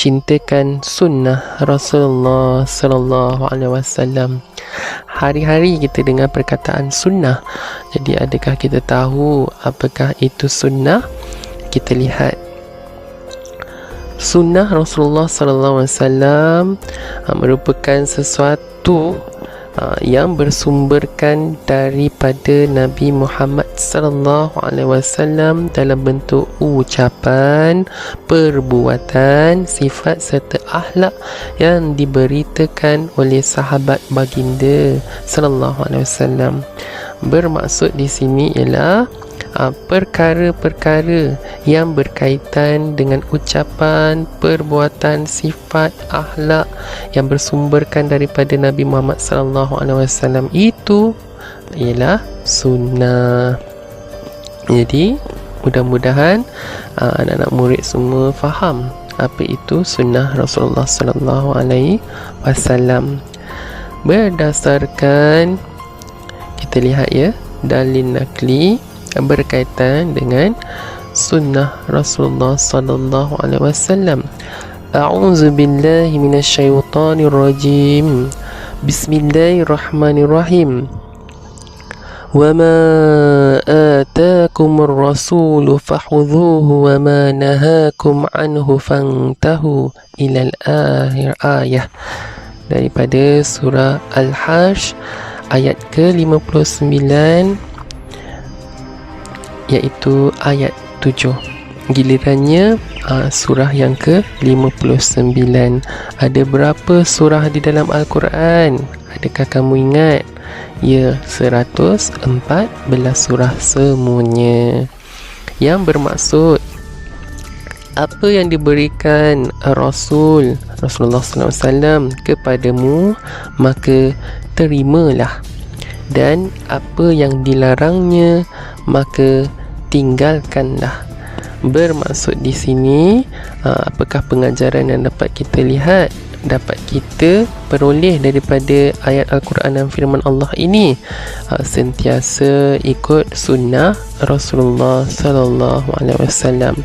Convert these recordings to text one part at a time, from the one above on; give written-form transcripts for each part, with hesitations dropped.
cintakan sunnah Rasulullah sallallahu alaihi wasallam. Hari-hari kita dengar perkataan sunnah. Jadi adakah kita tahu apakah itu sunnah? Kita lihat sunnah Rasulullah sallallahu alaihi wasallam merupakan sesuatu yang bersumberkan daripada Nabi Muhammad sallallahu alaihi wasallam dalam bentuk ucapan, perbuatan, sifat serta akhlak yang diberitakan oleh sahabat baginda sallallahu alaihi wasallam. Bermaksud di sini ialah perkara-perkara yang berkaitan dengan ucapan, perbuatan, sifat, akhlak yang bersumberkan daripada Nabi Muhammad sallallahu alaihi wasallam, itu ialah sunnah. Jadi mudah-mudahan anak-anak murid semua faham apa itu sunnah Rasulullah sallallahu alaihi wasallam. Berdasarkan, kita lihat ya, dalil nakli berkaitan dengan sunnah Rasulullah sallallahu alaihi wasallam. A'udzu billahi minasyaitonir rajim. Bismillahirrahmanirrahim. Wa ma ataakumur rasulu fakhudhuhu wa ma nahakum anhu fantahu ilal akhir ayah. Daripada surah Al-Hajj ayat ke-59, iaitu ayat 7. Gilirannya surah yang ke-59. Ada berapa surah di dalam Al-Quran? Adakah kamu ingat? Ya, 114 surah semuanya. Yang bermaksud apa yang diberikan Rasulullah SAW kepadamu, maka terimalah, dan apa yang dilarangnya maka tinggalkanlah. Bermaksud di sini, apakah pengajaran yang dapat kita lihat, dapat kita peroleh daripada ayat Al-Quran dan firman Allah ini? Sentiasa ikut sunnah Rasulullah sallallahu alaihi wasallam.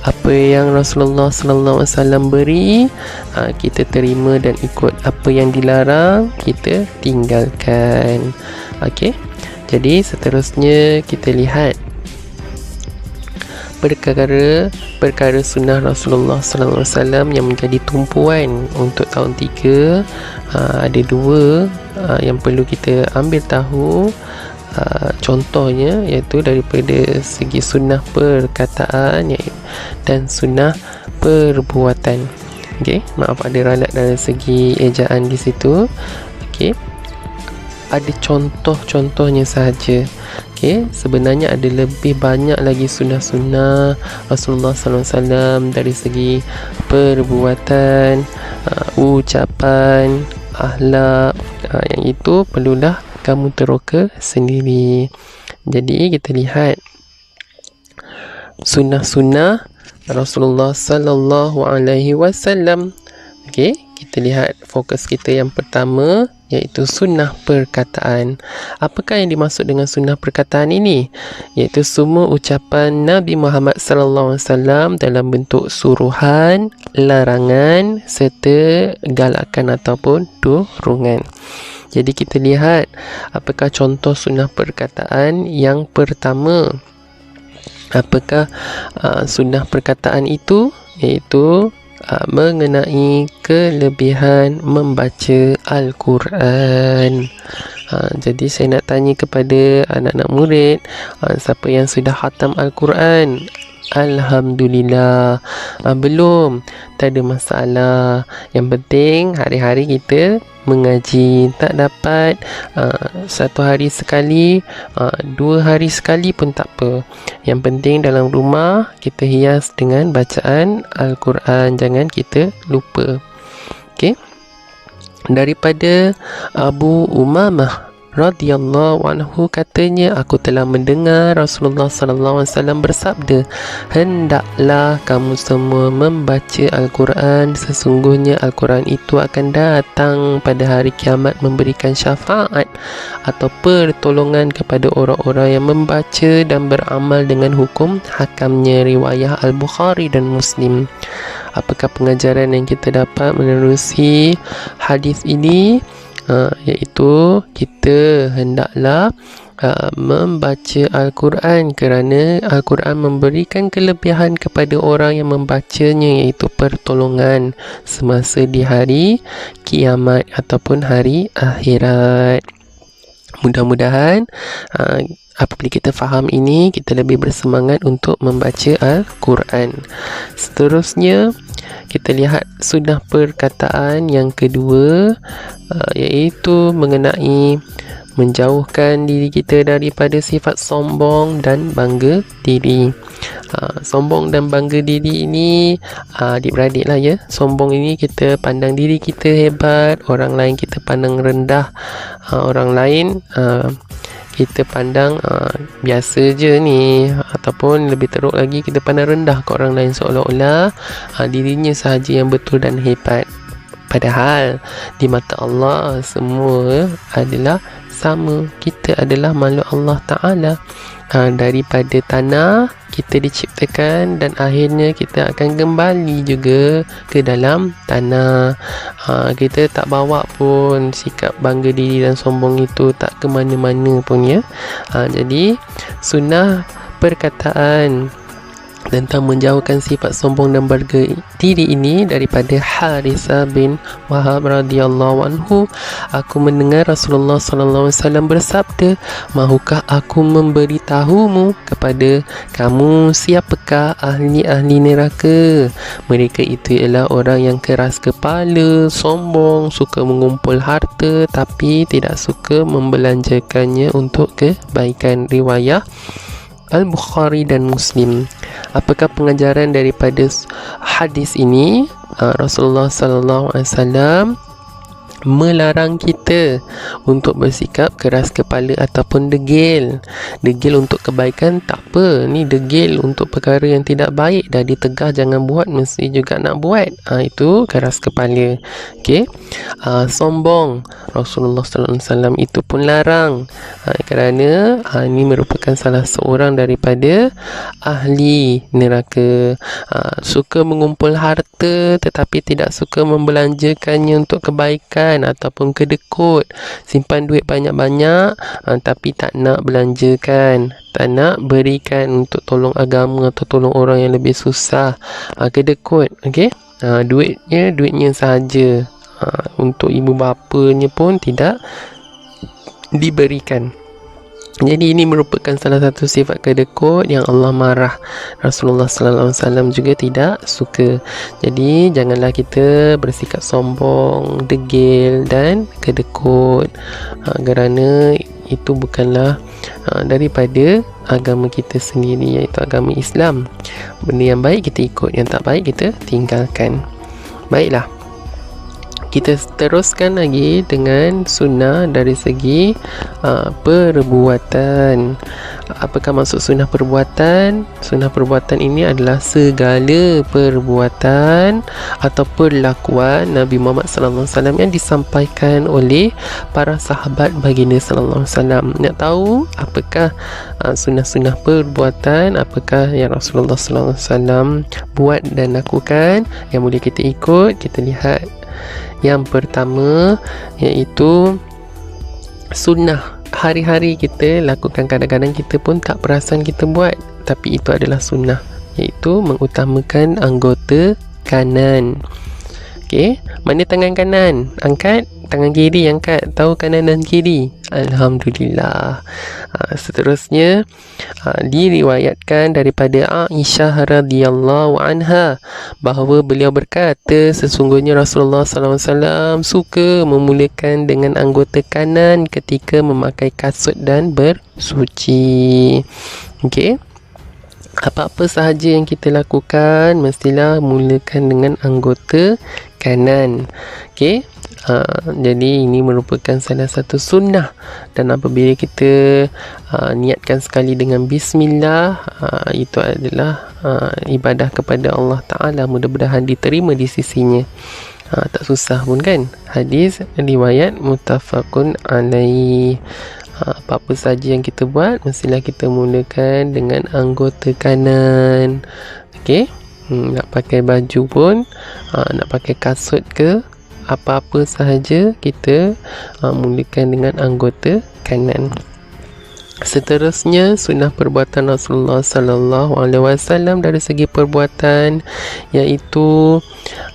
Apa yang Rasulullah sallallahu alaihi wasallam beri, kita terima dan ikut. Apa yang dilarang, kita tinggalkan. Okey. Jadi seterusnya kita lihat perkara sunnah Rasulullah sallallahu alaihi wasallam yang menjadi tumpuan untuk tahun 3. Ada 2 yang perlu kita ambil tahu. Contohnya iaitu daripada segi sunnah perkataan dan sunnah perbuatan. Okey, maaf ada ralat dari segi ejaan di situ. Okey, ada contoh-contohnya sahaja. Okey, sebenarnya ada lebih banyak lagi sunnah-sunnah Rasulullah SAW dari segi perbuatan, ucapan, akhlak, yang itu perlulah kamu teroka sendiri. Jadi kita lihat sunnah-sunnah Rasulullah sallallahu alaihi wasallam. Okey, kita lihat fokus kita yang pertama, iaitu sunnah perkataan. Apakah yang dimaksud dengan sunnah perkataan ini? Iaitu semua ucapan Nabi Muhammad sallallahu alaihi wasallam dalam bentuk suruhan, larangan serta galakan ataupun dorongan. Jadi kita lihat apakah contoh sunnah perkataan yang pertama. Apakah sunnah perkataan itu? Iaitu mengenai kelebihan membaca Al-Quran. Jadi saya nak tanya kepada anak-anak murid, siapa yang sudah khatam Al-Quran? Alhamdulillah. Belum? Tak ada masalah. Yang penting hari-hari kita mengaji. Tak dapat 1 hari sekali, 2 hari sekali pun tak apa. Yang penting dalam rumah kita hias dengan bacaan Al-Quran. Jangan kita lupa. Okey. Daripada Abu Umamah radhiyallahu anhu katanya, aku telah mendengar Rasulullah sallallahu alaihi wasallam bersabda, hendaklah kamu semua membaca Al-Quran, sesungguhnya Al-Quran itu akan datang pada hari kiamat memberikan syafaat atau pertolongan kepada orang-orang yang membaca dan beramal dengan hukum hakamnya. Riwayah Al-Bukhari dan Muslim. Apakah pengajaran yang kita dapat menerusi hadis ini? Iaitu kita hendaklah membaca Al-Quran, kerana Al-Quran memberikan kelebihan kepada orang yang membacanya, iaitu pertolongan semasa di hari kiamat ataupun hari akhirat. Mudah-mudahan apabila kita faham ini, kita lebih bersemangat untuk membaca Al-Quran. Seterusnya, kita lihat sunnah perkataan yang kedua, iaitu mengenai menjauhkan diri kita daripada sifat sombong dan bangga diri. Sombong dan bangga diri ini adik-beradik lah ya. Sombong ini kita pandang diri kita hebat, orang lain kita pandang rendah, orang lain kita pandang biasa je ni, ataupun lebih teruk lagi kita pandang rendah ke orang lain, seolah-olah dirinya sahaja yang betul dan hebat. Padahal di mata Allah semua adalah sama. Kita adalah makhluk Allah Ta'ala. Daripada tanah kita diciptakan dan akhirnya kita akan kembali juga ke dalam tanah. Kita tak bawa pun sikap bangga diri dan sombong itu tak ke mana-mana pun ya. Jadi sunnah perkataan tentang menjauhkan sifat sombong dan bangga diri ini daripada Harithah bin Wahab radhiyallahu anhu. Aku mendengar Rasulullah sallallahu alaihi wasallam bersabda, mahukah aku memberitahumu kepada kamu siapakah ahli-ahli neraka? Mereka itu ialah orang yang keras kepala, sombong, suka mengumpul harta tapi tidak suka membelanjakannya untuk kebaikan. Riwayah Al-Bukhari dan Muslim. Apakah pengajaran daripada hadis ini? Rasulullah sallallahu alaihi wasallam melarang kita untuk bersikap keras kepala ataupun degil. Degil untuk kebaikan tak apa, ni degil untuk perkara yang tidak baik, dah ditegah jangan buat mesti juga nak buat, itu keras kepala. Okey. Sombong, Rasulullah sallallahu alaihi wasallam itu pun larang, kerana ini merupakan salah seorang daripada ahli neraka. Suka mengumpul harta tetapi tidak suka membelanjakannya untuk kebaikan ataupun kedekut, simpan duit banyak-banyak tapi tak nak belanjakan, tak nak berikan untuk tolong agama atau tolong orang yang lebih susah, kedekut. Okey, duitnya sahaja, untuk ibu bapanya pun tidak diberikan. Jadi ini merupakan salah satu sifat kedekut yang Allah marah. Rasulullah sallallahu alaihi wasallam juga tidak suka. Jadi janganlah kita bersikap sombong, degil dan kedekut, kerana itu bukanlah daripada agama kita sendiri, iaitu agama Islam. Benda yang baik kita ikut, yang tak baik kita tinggalkan. Baiklah, kita teruskan lagi dengan sunnah dari segi perbuatan. Apakah maksud sunnah perbuatan? Sunnah perbuatan ini adalah segala perbuatan atau perlakuan Nabi Muhammad sallallahu alaihi wasallam yang disampaikan oleh para sahabat baginda sallallahu alaihi wasallam. Nak tahu apakah sunnah-sunnah perbuatan, apakah yang Rasulullah sallallahu alaihi wasallam buat dan lakukan yang boleh kita ikut? Kita lihat yang pertama, iaitu sunnah hari-hari kita lakukan, kadang-kadang kita pun tak perasan kita buat, tapi itu adalah sunnah, iaitu mengutamakan anggota kanan. Okey, mana tangan kanan? Angkat. Tangan kiri angkat. Tahu kanan dan kiri? Alhamdulillah. Seterusnya, diriwayatkan daripada Aisyah radhiyallahu anha bahawa beliau berkata, sesungguhnya Rasulullah sallallahu alaihi wasallam suka memulakan dengan anggota kanan ketika memakai kasut dan bersuci. Okey, apa-apa sahaja yang kita lakukan mestilah mulakan dengan anggota kanan. Okey, Jadi ini merupakan salah satu sunnah, dan apabila kita niatkan sekali dengan bismillah, itu adalah ibadah kepada Allah Ta'ala, mudah-mudahan diterima di sisinya. Tak susah pun kan. Hadis riwayat muttafaqun alaih. Apa-apa saja yang kita buat, mestilah kita mulakan dengan anggota kanan. Okey. Nak pakai baju pun, nak pakai kasut ke, apa-apa sahaja kita mulakan dengan anggota kanan. Seterusnya, sunnah perbuatan Rasulullah sallallahu alaihi wasallam dari segi perbuatan, iaitu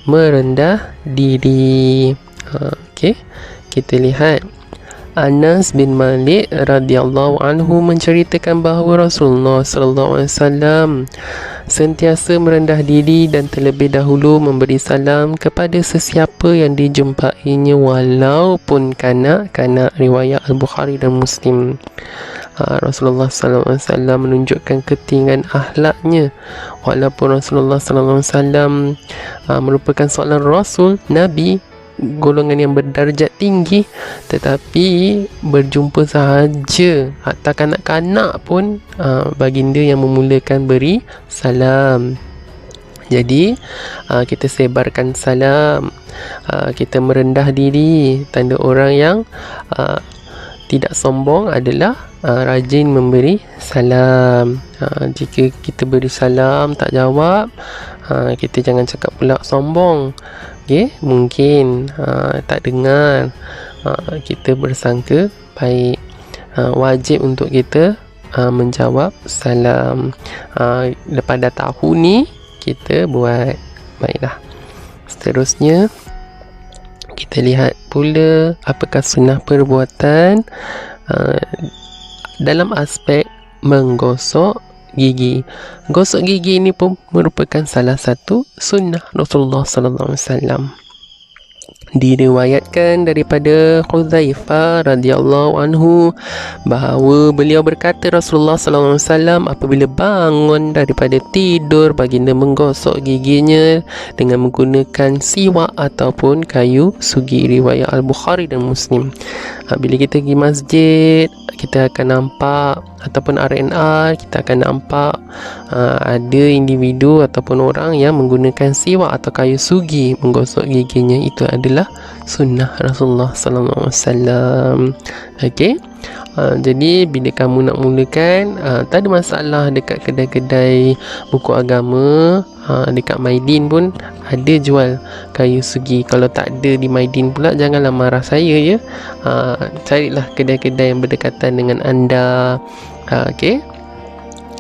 merendah diri. Okey, kita lihat Anas bin Malik radhiyallahu anhu menceritakan bahawa Rasulullah sallallahu alaihi wasallam sentiasa merendah diri dan terlebih dahulu memberi salam kepada sesiapa yang dijumpainya, walaupun kanak-kanak. Riwayat Al-Bukhari dan Muslim. Rasulullah sallallahu alaihi wasallam menunjukkan ketinggian akhlaknya, walaupun Rasulullah sallallahu alaihi wasallam merupakan seorang rasul, nabi, golongan yang berdarjat tinggi, tetapi berjumpa sahaja, hatta kanak-kanak pun baginda yang memulakan beri salam. Jadi kita sebarkan salam, kita merendah diri. Tanda orang yang tidak sombong adalah rajin memberi salam. Jika kita beri salam tak jawab, kita jangan cakap pula sombong. Okay? Mungkin tak dengar, kita bersangka baik. Wajib untuk kita menjawab salam. Lepas dah tahu ni, kita buat. Baiklah. Seterusnya, kita lihat pula apakah sunnah perbuatan dalam aspek menggosok gigi. Gosok gigi ini pun merupakan salah satu sunnah Rasulullah sallallahu alaihi wasallam. Diriwayatkan daripada Hudzaifah radhiyallahu anhu bahawa beliau berkata, Rasulullah sallallahu alaihi wasallam apabila bangun daripada tidur, baginda menggosok giginya dengan menggunakan siwak ataupun kayu sugi. Riwayat Al-Bukhari dan Muslim. Bila kita pergi masjid, kita akan nampak, ataupun R&R, kita akan nampak ada individu ataupun orang yang menggunakan siwak atau kayu sugi menggosok giginya. Itu adalah sunnah Rasulullah sallallahu alaihi wasallam. Okey. Jadi bila kamu nak mulakan, tak ada masalah dekat kedai-kedai buku agama, dekat Maidin pun ada jual kayu sugi. Kalau tak ada di Maidin pula, janganlah marah saya ya. Carilah kedai-kedai yang berdekatan dengan anda. Okey,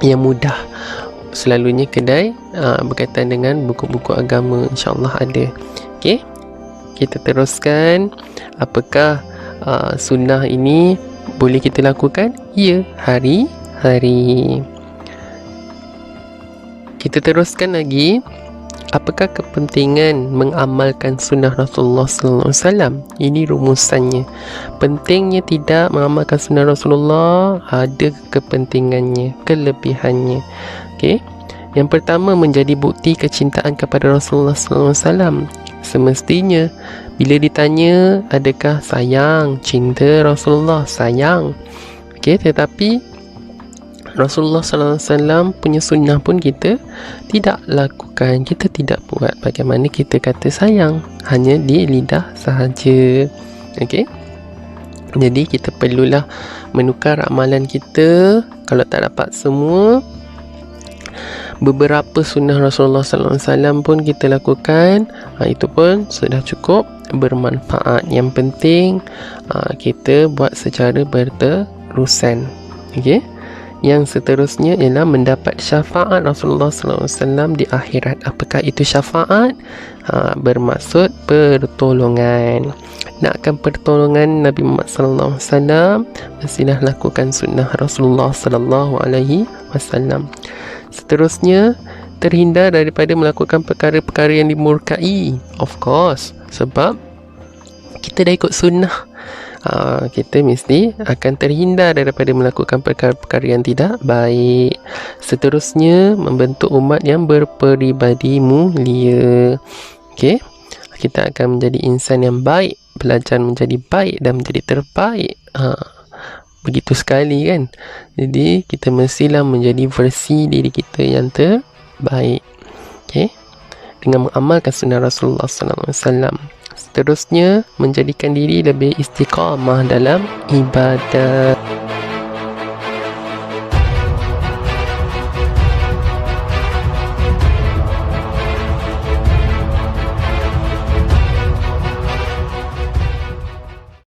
yang mudah. Selalunya kedai berkaitan dengan buku-buku agama, insya-Allah ada. Okey, kita teruskan. Apakah sunnah ini boleh kita lakukan? Ya, hari-hari. Kita teruskan lagi. Apakah kepentingan mengamalkan sunnah Rasulullah sallallahu alaihi wasallam? Ini rumusannya. Pentingnya tidak mengamalkan sunnah Rasulullah, ada kepentingannya, kelebihannya. Okey. Yang pertama, menjadi bukti kecintaan kepada Rasulullah sallallahu alaihi wasallam. Semestinya bila ditanya adakah sayang, cinta Rasulullah, sayang. Okey, tetapi Rasulullah sallallahu alaihi wasallam punya sunnah pun kita tidak lakukan, kita tidak buat. Bagaimana kita kata sayang? Hanya di lidah sahaja. Okey. Jadi kita perlulah menukar amalan kita. Kalau tak dapat semua, beberapa sunnah Rasulullah sallallahu alaihi wasallam pun kita lakukan. Itu pun sudah cukup bermanfaat. Yang penting kita buat secara berterusan. Okey. Yang seterusnya ialah mendapat syafaat Rasulullah sallallahu alaihi wasallam di akhirat. Apakah itu syafaat? Bermaksud pertolongan. Nakkan pertolongan Nabi Muhammad sallallahu alaihi wasallam, mestilah lakukan sunnah Rasulullah sallallahu alaihi wasallam. Seterusnya, terhindar daripada melakukan perkara-perkara yang dimurkai. Of course, sebab kita dah ikut sunnah. Kita mesti akan terhindar daripada melakukan perkara-perkara yang tidak baik. Seterusnya, membentuk umat yang berperibadi mulia. Okey. kita akan menjadi insan yang baik, belajar menjadi baik dan menjadi terbaik. Begitu sekali kan. Jadi kita mestilah menjadi versi diri kita yang terbaik. Okay? Dengan mengamalkan sunnah Rasulullah SAW. Seterusnya, menjadikan diri lebih istiqamah dalam ibadah.